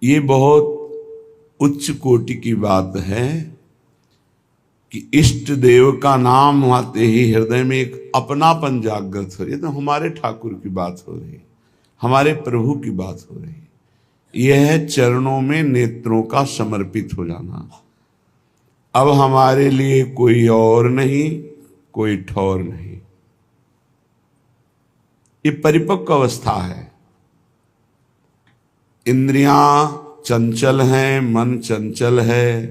ये बहुत उच्च कोटि की बात है कि इष्ट देव का नाम आते ही हृदय में एक अपनापन जागृत हो। ये तो हमारे ठाकुर की बात हो रही, हमारे प्रभु की बात हो रही। यह है चरणों में नेत्रों का समर्पित हो जाना। अब हमारे लिए कोई और नहीं, कोई ठौर नहीं। ये परिपक्व अवस्था है। इंद्रियां चंचल हैं, मन चंचल है,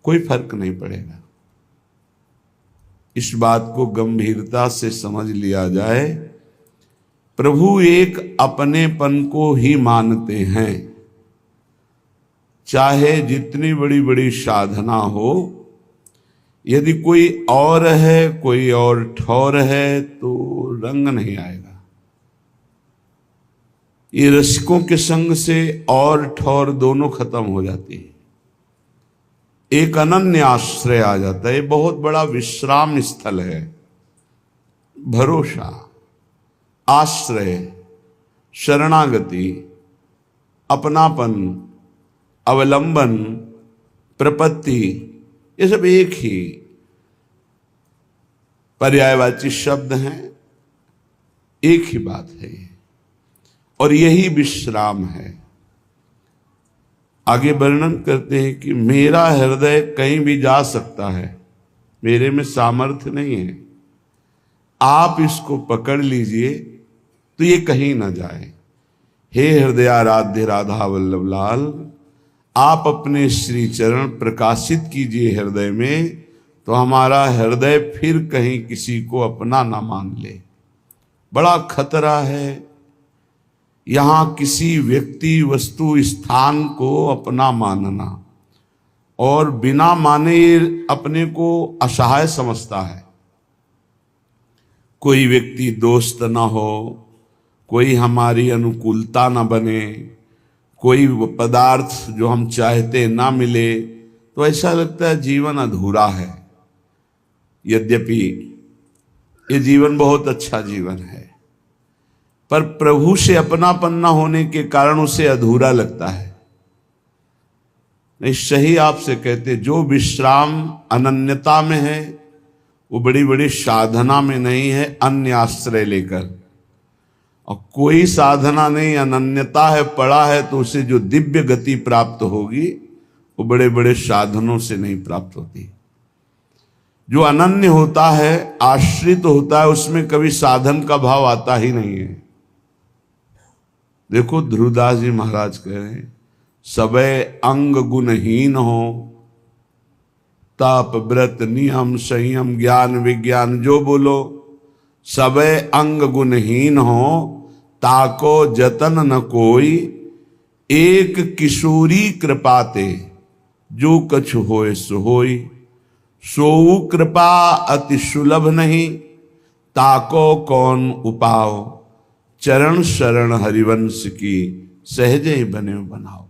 कोई फर्क नहीं पड़ेगा। इस बात को गंभीरता से समझ लिया जाए। प्रभु एक अपनेपन को ही मानते हैं। चाहे जितनी बड़ी बड़ी साधना हो, यदि कोई और है, कोई और ठौर है, तो रंग नहीं आएगा। ये रसिकों के संग से और ठौर दोनों खत्म हो जाती है। एक अनन्य आश्रय आ जाता है। ये बहुत बड़ा विश्राम स्थल है। भरोसा, आश्रय, शरणागति, अपनापन, अवलंबन, प्रपत्ति, ये सब एक ही पर्यायवाची शब्द हैं। एक ही बात है ये, और यही विश्राम है। आगे वर्णन करते हैं कि मेरा हृदय कहीं भी जा सकता है, मेरे में सामर्थ्य नहीं है। आप इसको पकड़ लीजिए तो ये कहीं ना जाए। हे हृदयाराध्य राधा वल्लभ लाल, आप अपने श्री चरण प्रकाशित कीजिए हृदय में, तो हमारा हृदय फिर कहीं किसी को अपना ना मान ले। बड़ा खतरा है यहां किसी व्यक्ति, वस्तु, स्थान को अपना मानना, और बिना माने अपने को असहाय समझता है। कोई व्यक्ति दोस्त ना हो, कोई हमारी अनुकूलता ना बने, कोई पदार्थ जो हम चाहते ना मिले, तो ऐसा लगता है जीवन अधूरा है। यद्यपि ये जीवन बहुत अच्छा जीवन है, पर प्रभु से अपनापन न होने के कारण उसे अधूरा लगता है। नहीं, सही आपसे कहते, जो विश्राम अनन्यता में है वो बड़ी बड़ी साधना में नहीं है, अन्य आश्रय लेकर। और कोई साधना नहीं, अनन्यता है, पड़ा है, तो उसे जो दिव्य गति प्राप्त होगी वो बड़े बड़े साधनों से नहीं प्राप्त होती। जो अनन्य होता है, आश्रित होता है, उसमें कभी साधन का भाव आता ही नहीं है। देखो ध्रुवदास जी महाराज कह रहे हैं, सबे अंग गुणहीन हो, ताप व्रत नियम संयम ज्ञान विज्ञान जो बोलो, सबे अंग गुणहीन हो, ताको जतन न कोई, एक किशोरी कृपाते, जो कछु होए सो होई, सोऊ कृपा अति सुलभ नहीं, ताको कौन उपाओ, चरण शरण हरिवंश की, सहजे ही बने बनाओ।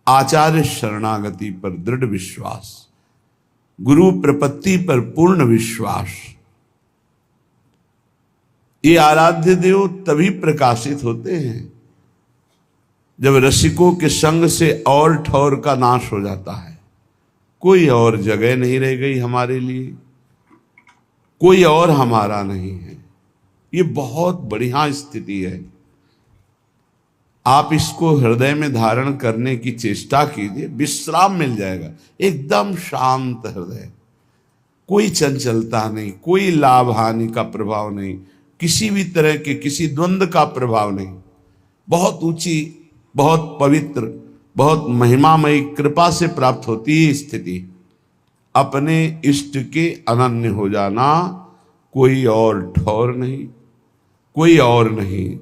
आचार्य शरणागति पर दृढ़ विश्वास, गुरु प्रपत्ति पर पूर्ण विश्वास, ये आराध्य देव तभी प्रकाशित होते हैं जब रसिकों के संग से और ठौर का नाश हो जाता है। कोई और जगह नहीं रह गई हमारे लिए, कोई और हमारा नहीं है। ये बहुत बढ़िया स्थिति है। आप इसको हृदय में धारण करने की चेष्टा कीजिए, विश्राम मिल जाएगा। एकदम शांत हृदय, कोई चंचलता नहीं, कोई लाभ हानि का प्रभाव नहीं, किसी भी तरह के किसी द्वंद्व का प्रभाव नहीं। बहुत ऊंची, बहुत पवित्र, बहुत महिमामयी कृपा से प्राप्त होती है स्थिति। अपने इष्ट के अनन्य हो जाना, कोई और ठौर नहीं, कोई और नहीं।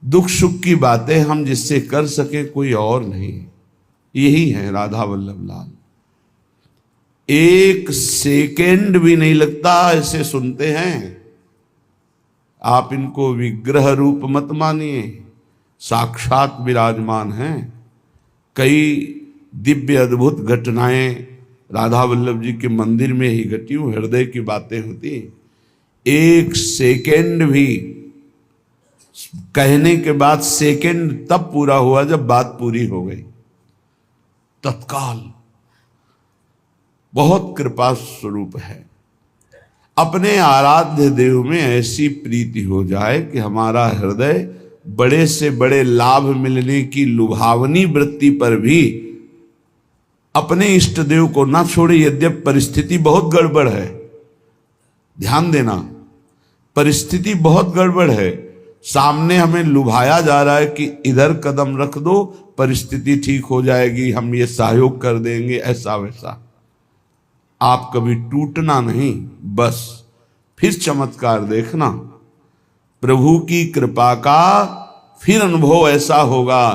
दुख सुख की बातें हम जिससे कर सके, कोई और नहीं। यही है राधा वल्लभ लाल। एक सेकेंड भी नहीं लगता ऐसे सुनते हैं। आप इनको विग्रह रूप मत मानिए, साक्षात विराजमान हैं। कई दिव्य अद्भुत घटनाएं राधा वल्लभ जी के मंदिर में ही घटी हुई, हृदय की बातें होती। एक सेकेंड भी कहने के बाद सेकंड तब पूरा हुआ जब बात पूरी हो गई, तत्काल। बहुत कृपा स्वरूप है। अपने आराध्य देव में ऐसी प्रीति हो जाए कि हमारा हृदय बड़े से बड़े लाभ मिलने की लुभावनी वृत्ति पर भी अपने इष्ट देव को ना छोड़े, यद्यपि परिस्थिति बहुत गड़बड़ है। ध्यान देना, परिस्थिति बहुत गड़बड़ है। सामने हमें लुभाया जा रहा है कि इधर कदम रख दो, परिस्थिति ठीक हो जाएगी, हम ये सहयोग कर देंगे, ऐसा वैसा। आप कभी टूटना नहीं, बस फिर चमत्कार देखना। प्रभु की कृपा का फिर अनुभव ऐसा होगा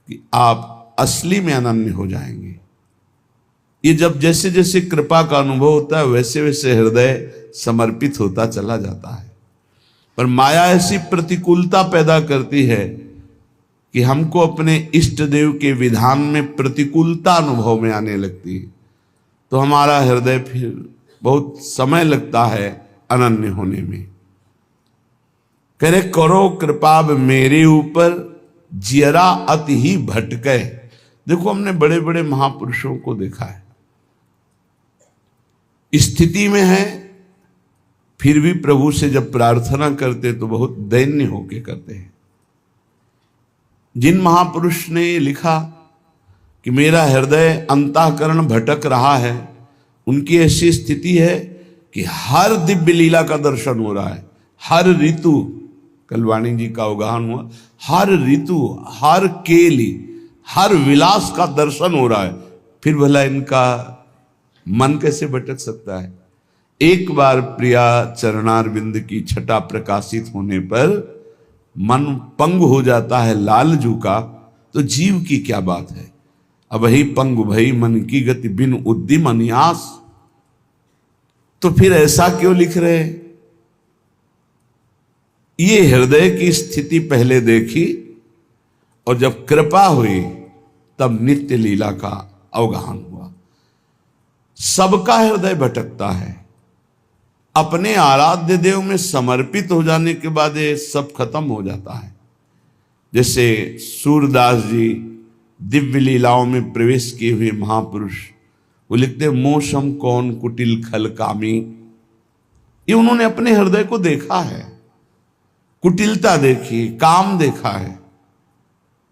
कि आप असली में अनन्य हो जाएंगे। ये जब जैसे जैसे कृपा का अनुभव होता है वैसे वैसे हृदय समर्पित होता चला जाता है। पर माया ऐसी प्रतिकूलता पैदा करती है कि हमको अपने इष्ट देव के विधान में प्रतिकूलता अनुभव में आने लगती है, तो हमारा हृदय फिर बहुत समय लगता है अनन्य होने में। कह रहे करो कृपा मेरे ऊपर जियरा अति ही भटके। देखो हमने बड़े बड़े महापुरुषों को देखा है, स्थिति में है फिर भी प्रभु से जब प्रार्थना करते तो बहुत दैन्य होके करते हैं। जिन महापुरुष ने ये लिखा कि मेरा हृदय अंतःकरण भटक रहा है, उनकी ऐसी स्थिति है कि हर दिव्य लीला का दर्शन हो रहा है, हर ऋतु, कल वाणी जी का अवगाहन हुआ, हर ऋतु, हर केली, हर विलास का दर्शन हो रहा है, फिर भला इनका मन कैसे भटक सकता है। एक बार प्रिया चरणारविंद की छटा प्रकाशित होने पर मन पंग हो जाता है लालजू का, तो जीव की क्या बात है। अब ही पंग भई मन की गति बिन उद्दिम अन्यास। तो फिर ऐसा क्यों लिख रहे हैं। ये हृदय की स्थिति पहले देखी और जब कृपा हुई तब नित्य लीला का अवगाहन हुआ। सबका हृदय भटकता है, अपने आराध्य देव में समर्पित हो जाने के बाद ये सब खत्म हो जाता है। जैसे सूरदास जी दिव्य लीलाओं में प्रवेश किए हुए महापुरुष, वो लिखते मोशम कौन कुटिल खल कामी। ये उन्होंने अपने हृदय को देखा है, कुटिलता देखी, काम देखा है।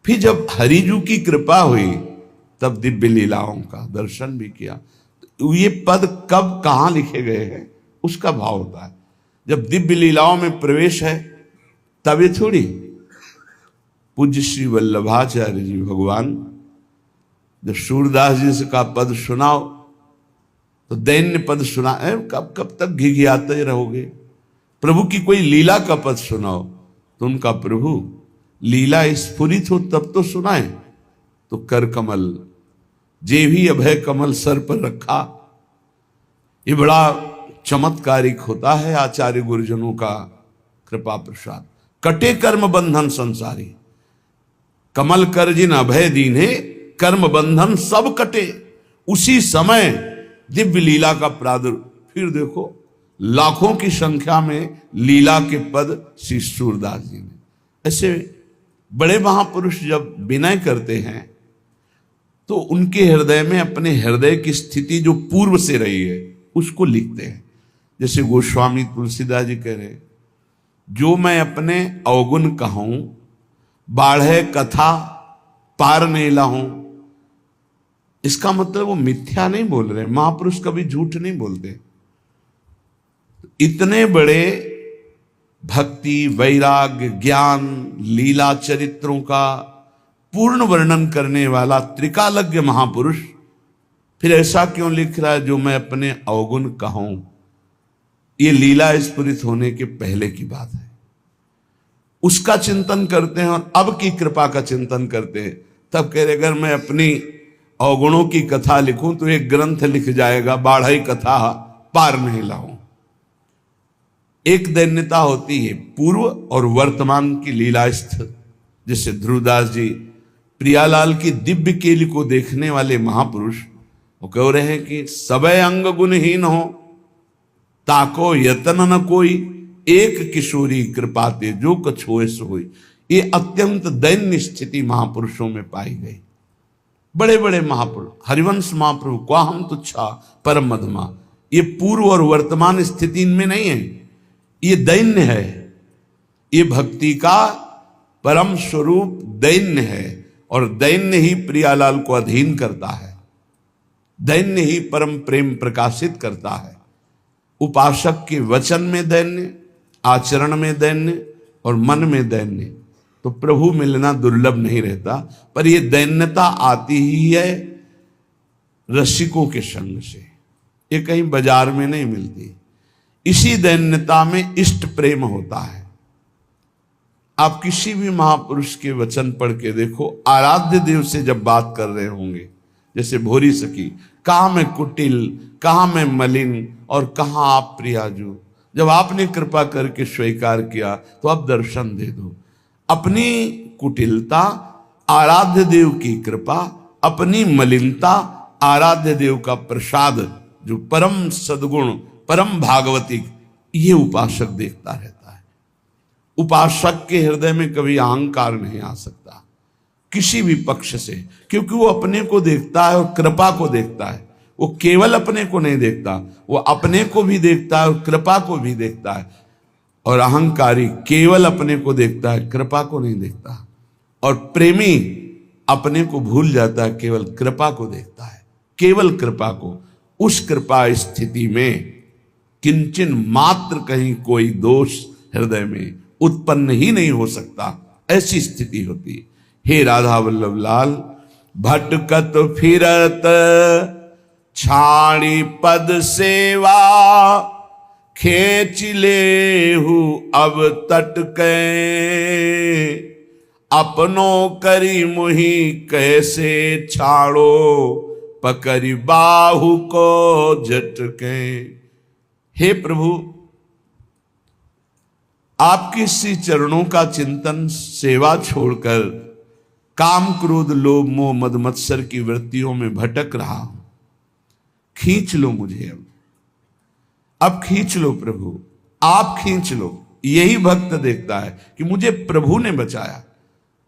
फिर जब हरिजू की कृपा हुई तब दिव्य लीलाओं का दर्शन भी किया। तो ये पद कब कहां लिखे गए हैं उसका भाव होता है। जब दिव्य लीलाओं में प्रवेश है तब ये थोड़ी। पूज्य श्री वल्लभाचार्य जी भगवान जब सूरदास जी से का पद सुनाओ तो दैन्य पद सुना, कब कब तक घिघियाते रहोगे। प्रभु की कोई लीला का पद सुनाओ तो उनका प्रभु लीला स्फुरित हो तब तो सुनाए। तो कर कमल जे भी अभय कमल सर पर रखा, ये बड़ा चमत्कारिक होता है आचार्य गुरुजनों का कृपा प्रसाद। कटे कर्म बंधन संसारी, कमल कर जिन अभय दीने, कर्म बंधन सब कटे। उसी समय दिव्य लीला का प्रादुर्भाव। फिर देखो लाखों की संख्या में लीला के पद श्री सूरदास जी ने। ऐसे बड़े महापुरुष जब विनय करते हैं तो उनके हृदय में अपने हृदय की स्थिति जो पूर्व से रही है उसको लिखते हैं। जैसे गोस्वामी तुलसीदास जी कह रहे, जो मैं अपने अवगुण कहूं बाढ़े कथा पार नहीं लाऊं। इसका मतलब वो मिथ्या नहीं बोल रहे, महापुरुष कभी झूठ नहीं बोलते। इतने बड़े भक्ति वैराग्य ज्ञान लीला चरित्रों का पूर्ण वर्णन करने वाला त्रिकालज्ञ महापुरुष फिर ऐसा क्यों लिख रहा है, जो मैं अपने अवगुण कहूं। ये लीला स्फुरित होने के पहले की बात है, उसका चिंतन करते हैं और अब की कृपा का चिंतन करते हैं। तब कह रहे अगर मैं अपनी अवगुणों की कथा लिखूं तो एक ग्रंथ लिख जाएगा, बाढ़ई कथा पार नहीं लाऊं। एक दैन्यता होती है पूर्व और वर्तमान की लीलास्थ। जैसे ध्रुवदास जी प्रियालाल की दिव्य केली को देखने वाले महापुरुष, वो कह रहे हैं कि सबे अंग गुणहीन हो, ताको यतन न कोई, एक किशोरी कृपाते जो कछ होए सो होई। ये अत्यंत दैन्य स्थिति महापुरुषों में पाई गई। बड़े बड़े महापुरुष, हरिवंश महाप्रभु, क्वाहम तुच्छा परम मधमा, ये पूर्व और वर्तमान स्थिति इनमें नहीं है, ये दैन्य है। ये भक्ति का परम स्वरूप दैन्य है, और दैन्य ही प्रियालाल को अधीन करता है, दैन्य ही परम प्रेम प्रकाशित करता है। उपासक के वचन में दैन्य, आचरण में दैन्य और मन में दैन्य, तो प्रभु मिलना दुर्लभ नहीं रहता। पर यह दैन्यता आती ही है रसिकों के संग से, ये कहीं बाजार में नहीं मिलती। इसी दैन्यता में इष्ट प्रेम होता है। आप किसी भी महापुरुष के वचन पढ़ के देखो, आराध्य देव से जब बात कर रहे होंगे, जैसे भोरी सखी, कहाँ मैं कुटिल, कहाँ मैं मलिन और कहाँ आप प्रियाजू, जब आपने कृपा करके स्वीकार किया तो अब दर्शन दे दो। अपनी कुटिलता आराध्य देव की कृपा, अपनी मलिनता आराध्य देव का प्रसाद, जो परम सद्गुण परम भागवतिक, ये उपासक देखता रहता है। उपासक के हृदय में कभी अहंकार नहीं आ सकता किसी भी पक्ष से, क्योंकि वो अपने को देखता है और कृपा को देखता है। वो केवल अपने को नहीं देखता, वो अपने को भी देखता है और कृपा को भी देखता है। और अहंकारी केवल अपने को देखता है, कृपा को नहीं देखता। और प्रेमी अपने को भूल जाता है, केवल कृपा को देखता है, केवल कृपा को। उस कृपा स्थिति में किंचन मात्र कहीं कोई दोष हृदय में उत्पन्न ही नहीं हो सकता, ऐसी स्थिति होती है। हे राधा वल्लभ लाल, भटकत फिरत छाड़ी पद सेवा, खेच लेहु अब तटके, अपनों करी मुही कैसे छाड़ो, पकड़ी बाहु को झटके। हे प्रभु, आपके श्री चरणों का चिंतन, सेवा छोड़कर काम क्रोध लोभ मोह मद मत्सर की वृत्तियों में भटक रहा हूं। खींच लो मुझे, अब खींच लो प्रभु, आप खींच लो। यही भक्त देखता है कि मुझे प्रभु ने बचाया।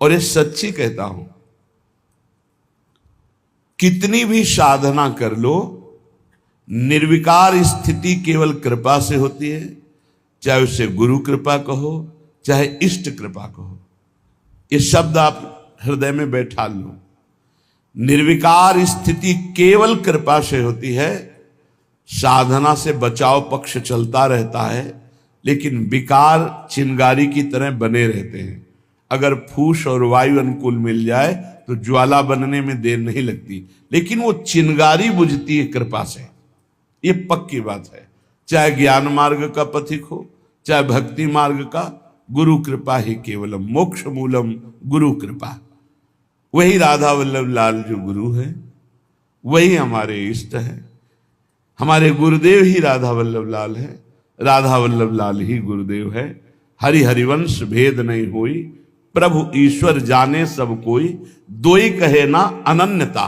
और ये सच्ची कहता हूं, कितनी भी साधना कर लो, निर्विकार स्थिति केवल कृपा से होती है। चाहे उसे गुरु कृपा कहो, चाहे इष्ट कृपा कहो, ये शब्द आप हृदय में बैठा लो। निर्विकार स्थिति केवल कृपा से होती है। साधना से बचाव पक्ष चलता रहता है, लेकिन विकार चिंगारी की तरह बने रहते हैं। अगर फूस और वायु अनुकूल मिल जाए तो ज्वाला बनने में देर नहीं लगती, लेकिन वो चिंगारी बुझती है कृपा से, ये पक्की बात है। चाहे ज्ञान मार्ग का पथिक हो, चाहे भक्ति मार्ग का, गुरु कृपा ही केवलम मोक्ष मूलम, गुरु कृपा। वही राधा वल्लभ लाल जो गुरु है, वही हमारे इष्ट है। हमारे गुरुदेव ही राधा वल्लभ लाल है, राधा वल्लभ लाल ही गुरुदेव है। हरि हरिवंश भेद नहीं होई, प्रभु ईश्वर जाने सब कोई, दोई कहे ना अनन्यता,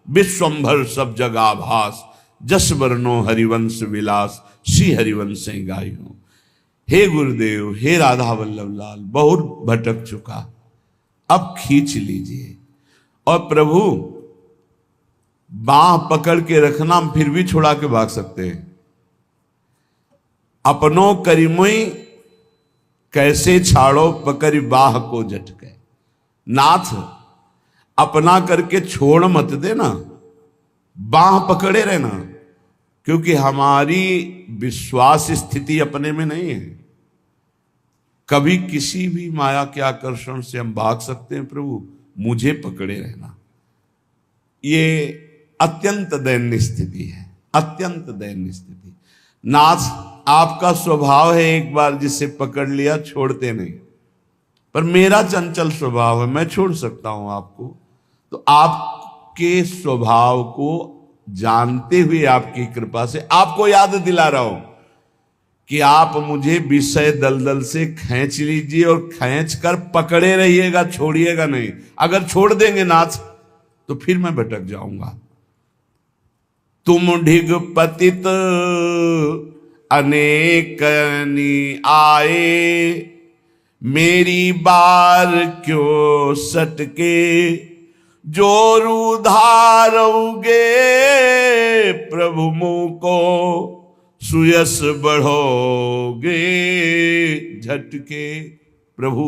विश्वंभर सब जगा भास, जस वर्णो हरिवंश विलास, श्री हरिवंश गाई हो। हे गुरुदेव, हे राधा वल्लभ लाल, बहुत भटक चुका, अब खींच लीजिए। और प्रभु बाह पकड़ के रखना, हम फिर भी छुड़ा के भाग सकते हैं। अपनों करीमुई कैसे छाड़ो, पकड़ी बाह को झटके। नाथ, अपना करके छोड़ मत देना, बाह पकड़े रहना, क्योंकि हमारी विश्वास स्थिति अपने में नहीं है। कभी किसी भी माया के आकर्षण से हम भाग सकते हैं। प्रभु मुझे पकड़े रहना, ये अत्यंत दैन्य स्थिति है, अत्यंत दैन्य स्थिति। नाथ, आपका स्वभाव है, एक बार जिसे पकड़ लिया छोड़ते नहीं, पर मेरा चंचल स्वभाव है, मैं छोड़ सकता हूं आपको। तो आपके स्वभाव को जानते हुए आपकी कृपा से आपको याद दिला रहा हूं कि आप मुझे विषय दलदल से खींच लीजिए और खींच कर पकड़े रहिएगा, छोड़िएगा नहीं। अगर छोड़ देंगे नाथ तो फिर मैं भटक जाऊंगा। तुम ढिग पतित अनेकनी आए, मेरी बार क्यों सटके, जोरू धारोगे प्रभु मुँह को, सुयस बढ़ोगे झटके। प्रभु,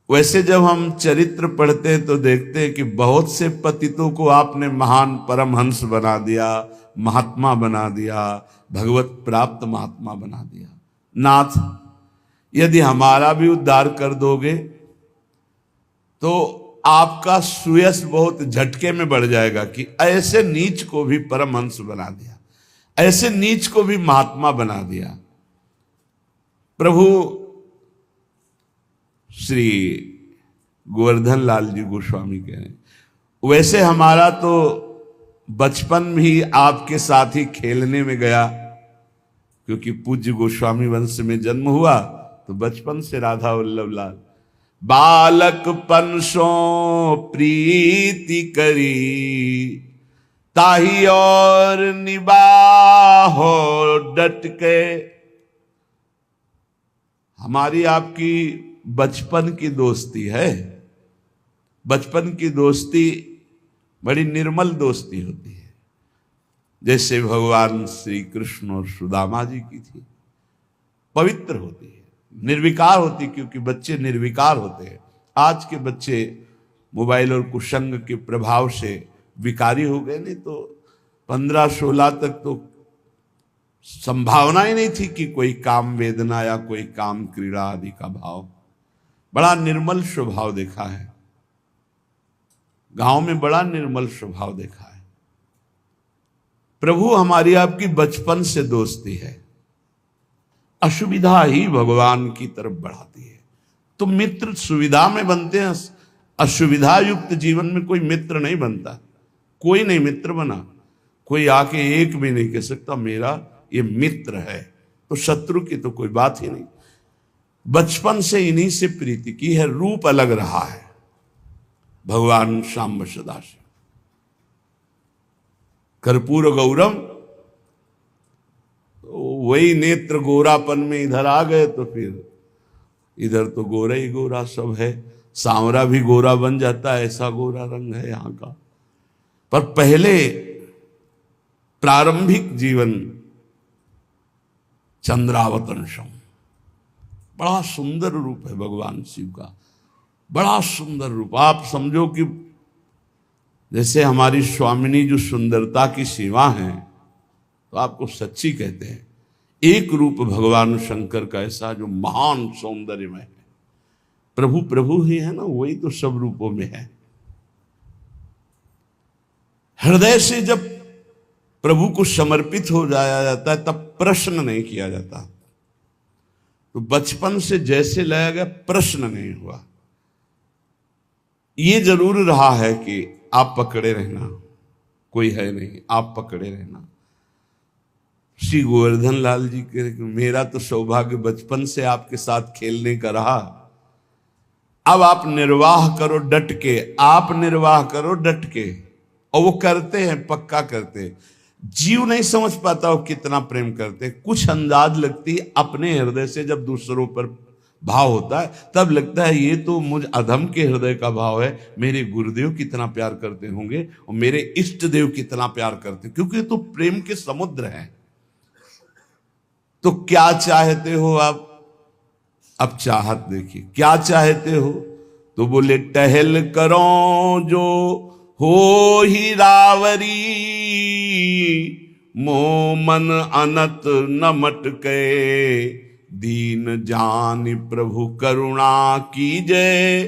वैसे जब हम चरित्र पढ़ते हैं तो देखते हैं कि बहुत से पतितों को आपने महान परमहंस बना दिया, महात्मा बना दिया, भगवत प्राप्त महात्मा बना दिया। नाथ, यदि हमारा भी उद्धार कर दोगे तो आपका सुयश बहुत झटके में बढ़ जाएगा कि ऐसे नीच को भी परमहंस बना दिया, ऐसे नीच को भी महात्मा बना दिया। प्रभु श्री गोवर्धन लाल जी गोस्वामी कह रहे हैं, वैसे हमारा तो बचपन भी आपके साथ ही खेलने में गया, क्योंकि पूज्य गोस्वामी वंश में जन्म हुआ तो बचपन से राधा वल्लभ लाल बालकपन सो प्रीति करी, ताही और निबाहो डट के। हमारी आपकी बचपन की दोस्ती है। बचपन की दोस्ती बड़ी निर्मल दोस्ती होती है, जैसे भगवान श्री कृष्ण और सुदामा जी की थी। पवित्र होती है, निर्विकार होती, क्योंकि बच्चे निर्विकार होते हैं। आज के बच्चे मोबाइल और कुसंग के प्रभाव से विकारी हो गए, नहीं तो 15-16 तक तो संभावना ही नहीं थी कि कोई काम वेदना या कोई काम क्रीड़ा आदि का भाव। बड़ा निर्मल स्वभाव देखा है गांव में, बड़ा निर्मल स्वभाव देखा है। प्रभु, हमारी आपकी बचपन से दोस्ती है, असुविधा ही भगवान की तरफ बढ़ाती है। तो मित्र सुविधा में बनते हैं, असुविधा युक्त जीवन में कोई मित्र नहीं बनता। कोई नहीं मित्र बना, कोई आके एक भी नहीं कह सकता मेरा ये मित्र है, तो शत्रु की तो कोई बात ही नहीं। बचपन से इन्हीं से प्रीति की है, रूप अलग रहा है भगवान श्याम सदाशिव। कर्पूर गौरम, वही नेत्र गोरापन में इधर आ गए तो फिर इधर तो गोरा ही गोरा सब है। सांवरा भी गोरा बन जाता है, ऐसा गोरा रंग है यहाँ का। पर पहले प्रारंभिक जीवन चंद्रावतंशम, बड़ा सुंदर रूप है भगवान शिव का, बड़ा सुंदर रूप। आप समझो कि जैसे हमारी स्वामिनी जो सुंदरता की सीमा है, तो आपको सच्ची कहते हैं, एक रूप भगवान शंकर का ऐसा जो महान सौंदर्यमय है। प्रभु प्रभु ही है ना, वही तो सब रूपों में है। हृदय से जब प्रभु को समर्पित हो जाया जाता है तब प्रश्न नहीं किया जाता। तो बचपन से जैसे लाया गया, प्रश्न नहीं हुआ। ये जरूर रहा है कि आप पकड़े रहना, कोई है नहीं, आप पकड़े रहना। श्री गोवर्धन लाल जी के, मेरा तो सौभाग्य बचपन से आपके साथ खेलने का रहा। अब आप निर्वाह करो डट के, आप निर्वाह करो डट के। और वो करते हैं, पक्का करते हैं। जीव नहीं समझ पाता वो कितना प्रेम करते। कुछ अंदाज लगती है अपने हृदय से, जब दूसरों पर भाव होता है तब लगता है ये तो मुझ अधम के हृदय का भाव है। मेरे गुरुदेव कितना प्यार करते होंगे और मेरे इष्ट देव कितना प्यार करते, क्योंकि तो प्रेम के समुद्र हैं। तो क्या चाहते हो आप? अब चाहत देखिए, क्या चाहते हो? तो बोले टहल करो जो हो ही रावरी, मोह मन अनत न मटके, दीन जान प्रभु करुणा कीजे,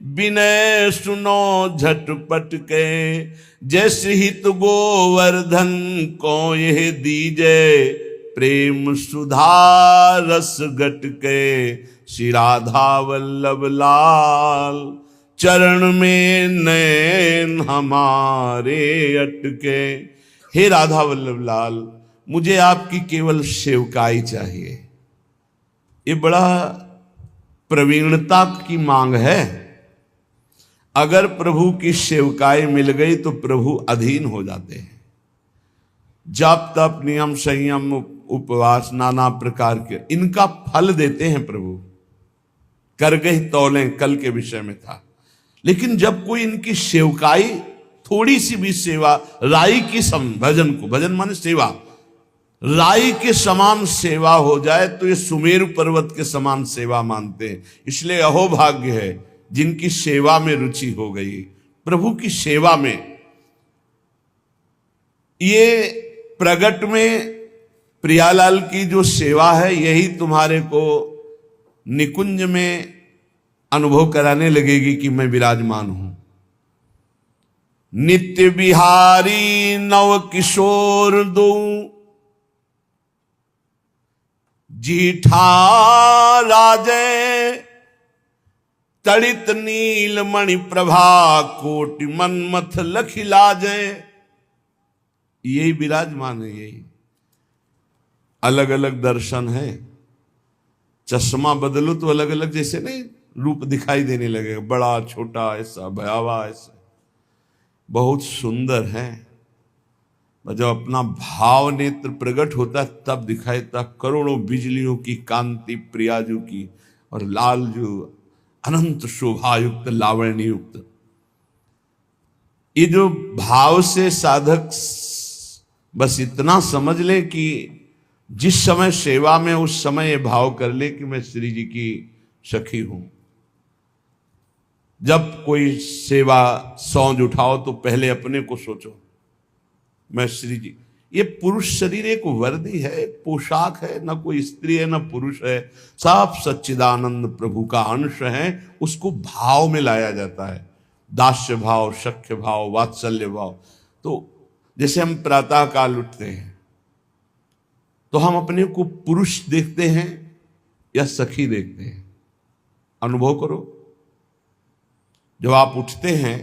विनय सुनो झटपट के, जैसे हित गोवर्धन को यह दीजे, प्रेम सुधा रस गट के, श्री राधा वल्लभ लाल, चरण में नैन हमारे अटके। हे राधा वल्लभ लाल, मुझे आपकी केवल सेवकाई चाहिए। ये बड़ा प्रवीणता की मांग है। अगर प्रभु की सेवकाई मिल गई तो प्रभु अधीन हो जाते हैं। जप तप नियम संयम उपवास नाना प्रकार के, इनका फल देते हैं प्रभु। कर गई तौलें कल के विषय में था। लेकिन जब कोई इनकी सेवकाई, थोड़ी सी भी सेवा, राई की सम, भजन को, भजन माने सेवा, राई के समान सेवा हो जाए तो ये सुमेरु पर्वत के समान सेवा मानते हैं। इसलिए अहोभाग्य है जिनकी सेवा में रुचि हो गई, प्रभु की सेवा में। ये प्रगट में प्रियालाल की जो सेवा है, यही तुम्हारे को निकुंज में अनुभव कराने लगेगी कि मैं विराजमान हूं। नित्य बिहारी नव किशोर दो, जीठा राजे तड़ित नील मणि प्रभा, कोटि मनमथ लखिलाजे। यही विराजमान है। यही अलग अलग दर्शन है। चश्मा बदलो तो अलग अलग, जैसे नहीं रूप दिखाई देने लगेगा, बड़ा छोटा, ऐसा भयावह, ऐसा बहुत सुंदर है। जब अपना भाव नेत्र प्रकट होता है तब दिखाई देता करोड़ों बिजलियों की कांति प्रियाजू की, और लालजू अनंत शोभायुक्त लावण्य युक्त। ये जो भाव से साधक बस इतना समझ ले कि जिस समय सेवा में उस समय ये भाव कर ले कि मैं श्री जी की सखी हूं। जब कोई सेवा सौंज उठाओ तो पहले अपने को सोचो, मैं श्री जी। ये पुरुष शरीर एक वर्दी है, एक पोशाक है, न कोई स्त्री है न पुरुष है, सब सच्चिदानंद प्रभु का अंश है। उसको भाव में लाया जाता है, दास्य भाव, सख्य भाव, वात्सल्य भाव। तो जैसे हम प्रातः काल उठते हैं तो हम अपने को पुरुष देखते हैं या सखी देखते हैं? अनुभव करो। जब आप उठते हैं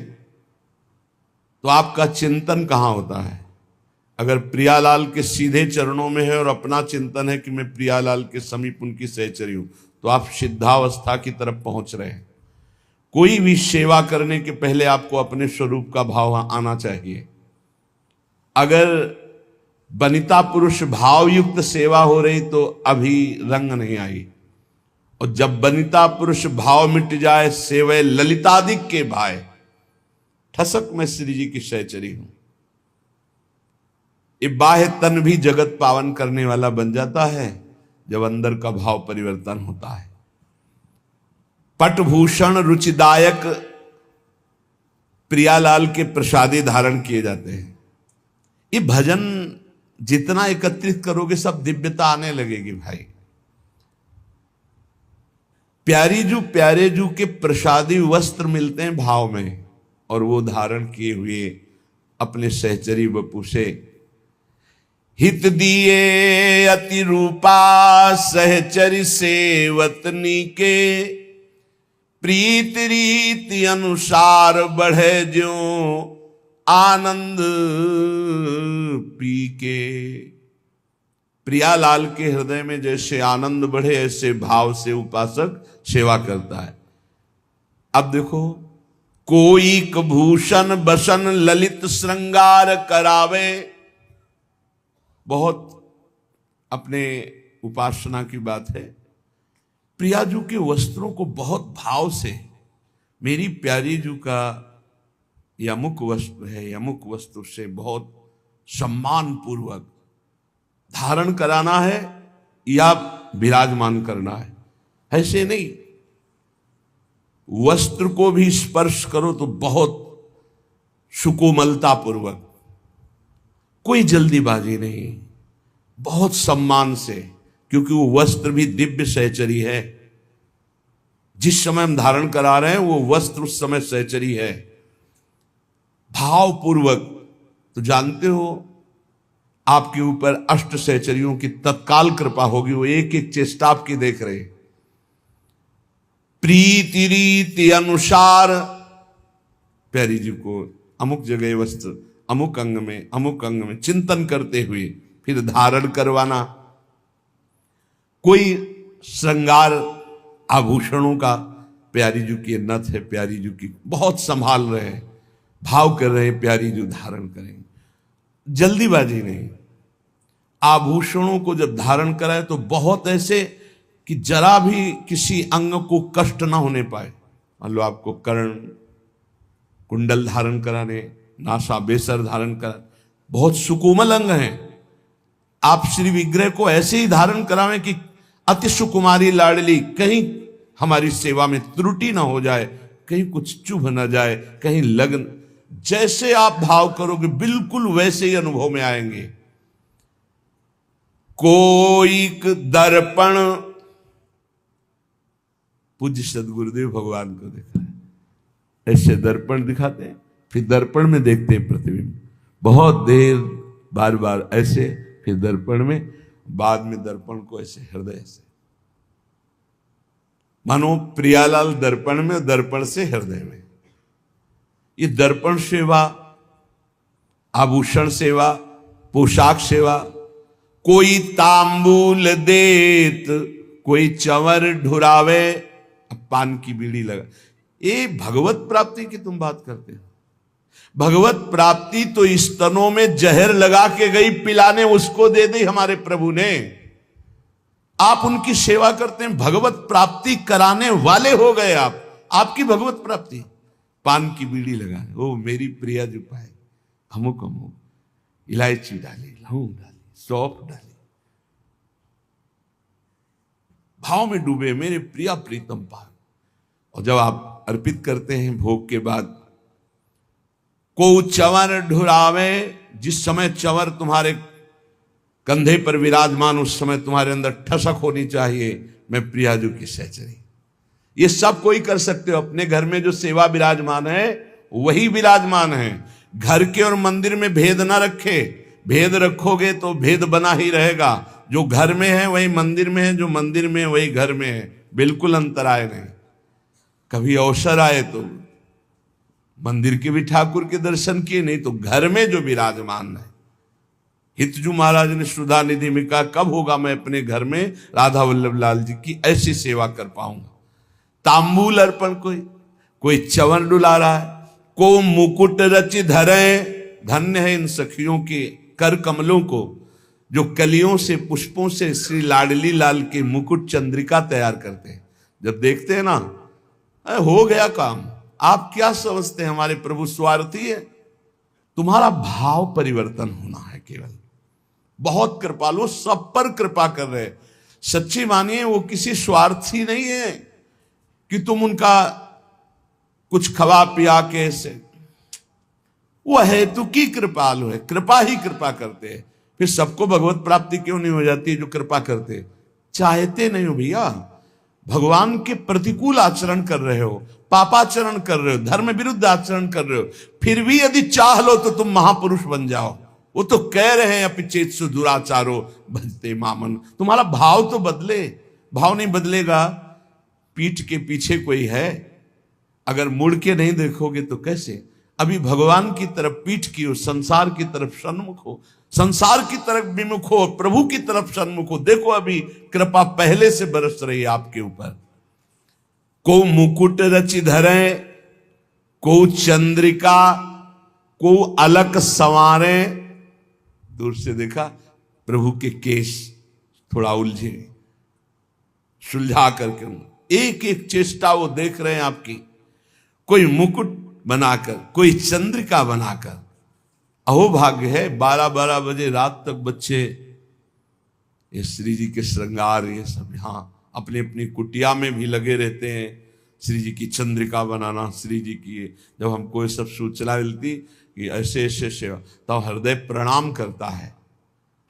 तो आपका चिंतन कहां होता है? अगर प्रियालाल के सीधे चरणों में है और अपना चिंतन है कि मैं प्रियालाल के समीप उनकी सहचरी हूं, तो आप सिद्धावस्था की तरफ पहुंच रहे हैं। कोई भी सेवा करने के पहले आपको अपने स्वरूप का भाव आना चाहिए। अगर वनिता पुरुष भाव युक्त सेवा हो रही तो अभी रंग नहीं आई, और जब वनिता पुरुष भाव मिट जाए, सेवे ललितादिक के भाई, ठसक में श्री जी की सहचरी हूं। ये बाह्य तन भी जगत पावन करने वाला बन जाता है जब अंदर का भाव परिवर्तन होता है। पटभूषण रुचिदायक प्रियालाल के प्रसादी धारण किए जाते हैं। ये भजन जितना एकत्रित करोगे सब दिव्यता आने लगेगी भाई। प्यारे जू के प्रसादी वस्त्र मिलते हैं भाव में, और वो धारण किए हुए अपने सहचरी वपु से हित दिए अति रूपा सहचरी सेवतनी के, प्रीत रीति अनुसार बढ़े ज्यो आनंद पी के। प्रियालाल के हृदय में जैसे आनंद बढ़े, ऐसे भाव से उपासक सेवा करता है। अब देखो, कोई भूषण बसन ललित श्रृंगार करावे। बहुत अपने उपासना की बात है। प्रियाजू के वस्त्रों को बहुत भाव से, मेरी प्यारी जू का यह अमुक वस्त्र है, अमुक वस्त्र से बहुत सम्मान पूर्वक धारण कराना है या विराजमान करना है। ऐसे नहीं, वस्त्र को भी स्पर्श करो तो बहुत सुकोमलता पूर्वक, कोई जल्दीबाजी नहीं, बहुत सम्मान से, क्योंकि वो वस्त्र भी दिव्य सहचरी है। जिस समय हम धारण करा रहे हैं वो वस्त्र उस समय सहचरी है। भावपूर्वक, तो जानते हो आपके ऊपर अष्ट सहचरियों की तत्काल कृपा होगी, वो एक एक चेष्टा आपकी देख रहे। प्रीति रीति अनुसार प्यारी जी को अमुक जगह वस्त्र, अमुक अंग में चिंतन करते हुए फिर धारण करवाना। कोई श्रृंगार आभूषणों का, प्यारी जी की नथ है, प्यारी जी की बहुत संभाल रहे हैं, भाव कर रहे हैं, प्यारी जी धारण करेंगे। जल्दीबाजी नहीं, आभूषणों को जब धारण कराए तो बहुत ऐसे कि जरा भी किसी अंग को कष्ट ना होने पाए। मान लो आपको कर्ण कुंडल धारण कराने, नासा बेसर धारण करा, बहुत सुकोमल अंग हैं, आप श्री विग्रह को ऐसे ही धारण करावें कि अति सुकुमारी लाडली, कहीं हमारी सेवा में त्रुटि ना हो जाए, कहीं कुछ चुभ ना जाए, कहीं लगन, जैसे आप भाव करोगे बिल्कुल वैसे ही अनुभव में आएंगे। कोई दर्पण, पूज्य सदगुरुदेव भगवान को देखा है, ऐसे दर्पण दिखाते हैं, फिर दर्पण में देखते हैं प्रतिबिंब, बहुत देर बार बार ऐसे, फिर दर्पण में, बाद में दर्पण को ऐसे हृदय से, मानो प्रियालाल दर्पण में, दर्पण से हृदय में। ये दर्पण सेवा, आभूषण सेवा, पोशाक सेवा, कोई तांबूल देत, कोई चंवर ढुरावे, पान की बीड़ी लगा। ये भगवत प्राप्ति की तुम बात करते हो। भगवत प्राप्ति तो स्तनों में जहर लगा के गई पिलाने, उसको दे दी हमारे प्रभु ने। आप उनकी सेवा करते हैं, भगवत प्राप्ति कराने वाले हो गए आप। आपकी भगवत प्राप्ति, पान की बीड़ी लगा, ओ मेरी प्रिया जो पाए, अमुक अमुक, इलायची डाली, लौंग डाली, सौंफ डाली, भाव में डूबे, मेरे प्रिया प्रीतम पाए। और जब आप अर्पित करते हैं भोग के बाद, को चंवर ढुरावे, जिस समय चंवर तुम्हारे कंधे पर विराजमान, उस समय तुम्हारे अंदर ठसक होनी चाहिए, मैं प्रियाजू की सहचरी। ये सब कोई कर सकते हो। अपने घर में जो सेवा विराजमान है वही विराजमान है। घर के और मंदिर में भेद ना रखे, भेद रखोगे तो भेद बना ही रहेगा। जो घर में है वही मंदिर में है, जो मंदिर में है वही घर में है, बिल्कुल अंतराय नहीं। कभी अवसर आए तो मंदिर के भी ठाकुर के दर्शन किए, नहीं तो घर में जो विराजमान है। हितजू महाराज ने सुधा निधि में कहा, कब होगा मैं अपने घर में राधा वल्लभ लाल जी की ऐसी सेवा कर पाऊंगा। तांबूल अर्पण, कोई चंवर डुला रहा है, को मुकुट रचि धरे, धन्य है इन सखियों के कर कमलों को जो कलियों से, पुष्पों से श्री लाडली लाल के मुकुट चंद्रिका तैयार करते हैं। जब देखते हैं ना, हो गया काम। आप क्या समझते हैं हमारे प्रभु स्वार्थी है? तुम्हारा भाव परिवर्तन होना है केवल। बहुत कृपालु, सब पर कृपा कर रहे। सच्ची मानिए, वो किसी स्वार्थी नहीं है कि तुम उनका कुछ खवा पिया के से, वो हेतु की कृपालु है, कृपा ही कृपा करते हैं। फिर सबको भगवत प्राप्ति क्यों नहीं हो जाती है जो कृपा करते? चाहते नहीं हो भैया, भगवान के प्रतिकूल आचरण कर रहे हो, पापाचरण कर रहे हो, धर्म विरुद्ध आचरण कर रहे हो, फिर भी यदि चाह लो तो तुम महापुरुष बन जाओ। वो तो कह रहे हैं अपिचेत्सु दुराचारो भजते मामन। तुम्हारा भाव तो बदले। भाव नहीं बदलेगा, पीठ के पीछे कोई है, अगर मुड़ के नहीं देखोगे तो कैसे? अभी भगवान की तरफ पीठ की हो, संसार की तरफ सन्मुख हो, संसार की तरफ विमुख हो, प्रभु की तरफ सन्मुख हो। देखो अभी कृपा पहले से बरस रही है आपके ऊपर। को मुकुट रचि धरे, को चंद्रिका, को अलक संवारे। दूर से देखा प्रभु के केश थोड़ा उलझे, सुलझा करके एक एक चेष्टा वो देख रहे हैं आपकी। कोई मुकुट बनाकर, कोई चंद्रिका बनाकर। अहोभाग्य है 12-12 बजे रात तक बच्चे ये श्री जी के श्रृंगार, ये सब यहाँ अपनी अपनी कुटिया में भी लगे रहते हैं। श्री जी की चंद्रिका बनाना, श्री जी की, जब हमको ये सब सूचना मिलती कि ऐसे ऐसे सेवा, तब हृदय प्रणाम करता है।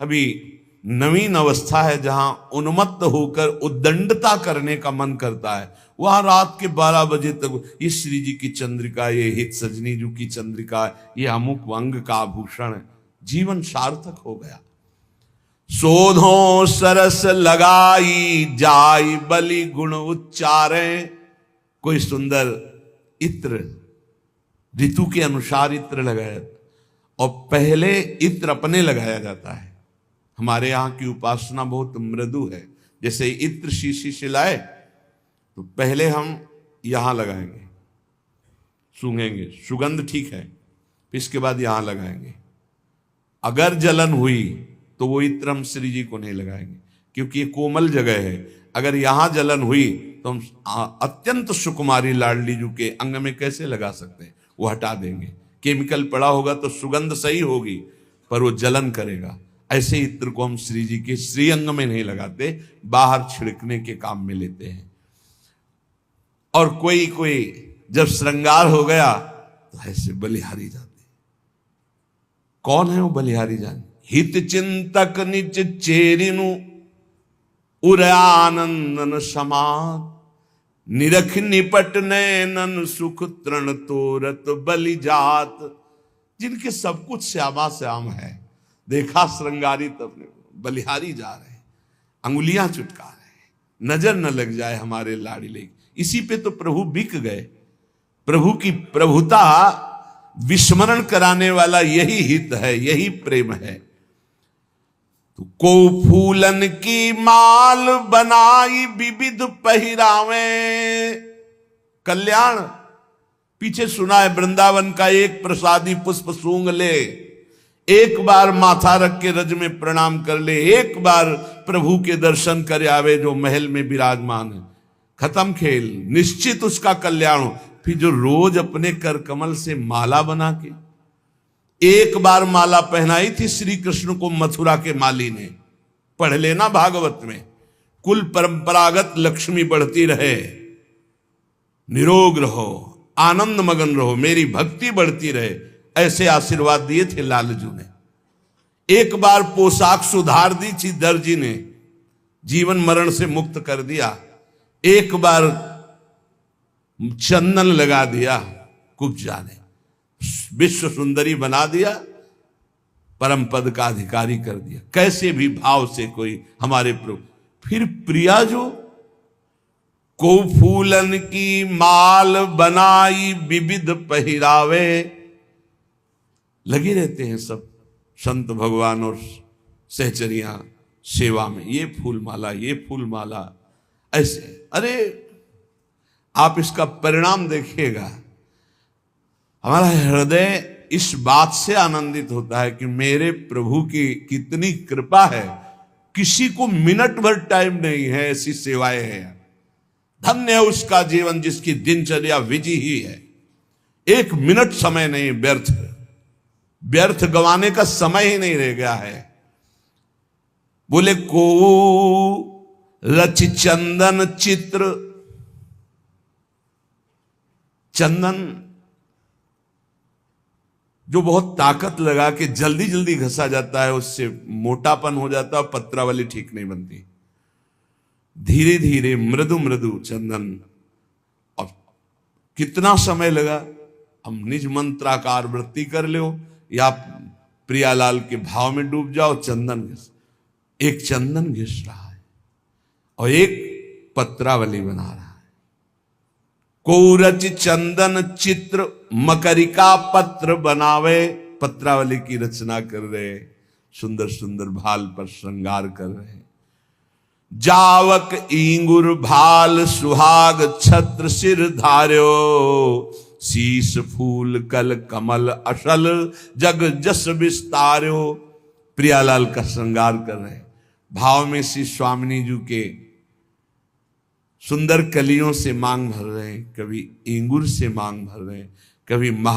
अभी नवीन अवस्था है जहां उन्मत्त होकर उद्दंडता करने का मन करता है, वहां रात के 12 बजे तक ये श्री जी की चंद्रिका, ये हित सजनी जी की चंद्रिका, ये अमुक अंग का आभूषण है। जीवन सार्थक हो गया। शोधो सरस लगाई जाई बलि गुण उच्चारे। कोई सुंदर इत्र, ऋतु के अनुसार इत्र लगाया, और पहले इत्र अपने लगाया जाता है। हमारे यहाँ की उपासना बहुत मृदु है। जैसे इत्र शीशी से लाए तो पहले हम यहां लगाएंगे, सूंघेंगे, सुगंध ठीक है, फिर इसके बाद यहां लगाएंगे। अगर जलन हुई तो वो इत्र हम श्री जी को नहीं लगाएंगे, क्योंकि ये कोमल जगह है। अगर यहां जलन हुई तो हम अत्यंत सुकुमारी लाडली जी के अंग में कैसे लगा सकते हैं? वो हटा देंगे। केमिकल पड़ा होगा तो सुगंध सही होगी, पर वो जलन करेगा। ऐसे इत्र को हम श्री जी के श्री अंग में नहीं लगाते, बाहर छिड़कने के काम में लेते हैं। और कोई कोई जब श्रृंगार हो गया तो ऐसे बलिहारी जाते। कौन है वो बलिहारी जान? हित चिंतक निज चेरिनु उर आनंदन समात, निरख निपट नैनन सुख तृण तोरत बलि जात। जिनके सब कुछ श्यामा श्याम है, देखा श्रृंगारित अपने बलिहारी जा रहे हैं, अंगुलियां चुटका रहे हैं, नजर न लग जाए हमारे लाड़िले। इसी पे तो प्रभु बिक गए। प्रभु की प्रभुता विस्मरण कराने वाला यही हित है, यही प्रेम है। तो को फूलन की माल बनाई विविध पहिरावे, कल्याण पीछे सुना है। वृंदावन का एक प्रसादी पुष्प सूंघ ले, एक बार माथा रख के रज में प्रणाम कर ले, एक बार प्रभु के दर्शन कर आवे जो महल में विराजमान है, खत्म खेल, निश्चित उसका कल्याण हो। फिर जो रोज अपने कर कमल से माला बना के, एक बार माला पहनाई थी श्री कृष्ण को मथुरा के माली ने, पढ़ लेना भागवत में, कुल परंपरागत लक्ष्मी बढ़ती रहे, निरोग रहो, आनंद मगन रहो, मेरी भक्ति बढ़ती रहे, ऐसे आशीर्वाद दिए थे लालजू ने। एक बार पोशाक सुधार दी थी दर्जी ने, जीवन मरण से मुक्त कर दिया। एक बार चंदन लगा दिया, कुब्जा ने विश्व सुंदरी बना दिया, परम पद का अधिकारी कर दिया। कैसे भी भाव से कोई हमारे प्रभु। फिर प्रिया जो को फूलन की माल बनाई विविध पहिरावे, लगे रहते हैं सब संत भगवान और सहचरियां सेवा में, ये फूल माला, ये फूल माला, ऐसे। अरे आप इसका परिणाम देखिएगा, हमारा हृदय इस बात से आनंदित होता है कि मेरे प्रभु की कितनी कृपा है, किसी को मिनट भर टाइम नहीं है, ऐसी सेवाएं हैं। धन्य है उसका जीवन जिसकी दिनचर्या विधि ही है, एक मिनट समय नहीं व्यर्थ गंवाने का समय ही नहीं रह गया है। बोले को रच चंदन चित्र, चंदन जो बहुत ताकत लगा के जल्दी जल्दी घसा जाता है, उससे मोटापन हो जाता है, पत्रावली ठीक नहीं बनती। धीरे धीरे मृदु मृदु चंदन, और कितना समय लगा? हम निज मंत्राकार वृत्ति कर लो या प्रियालाल के भाव में डूब जाओ। चंदन घिस, एक चंदन घिस रहा है और एक पत्रावली बना रहा है। कोरच चंदन चित्र मकरिका पत्र बनावे, पत्रावली की रचना कर रहे, सुंदर सुंदर भाल पर श्रृंगार कर रहे। जावक इंगुर भाल सुहाग छत्र सिर धार्यो, शीश फूल कल कमल अशल जग जस विस्तार्यो। प्रियालाल का श्रृंगार कर रहे, भाव में श्री स्वामिनी जी के सुंदर कलियों से मांग भर रहे हैं, कभी इंगुर से मांग भर रहे हैं, कभी महा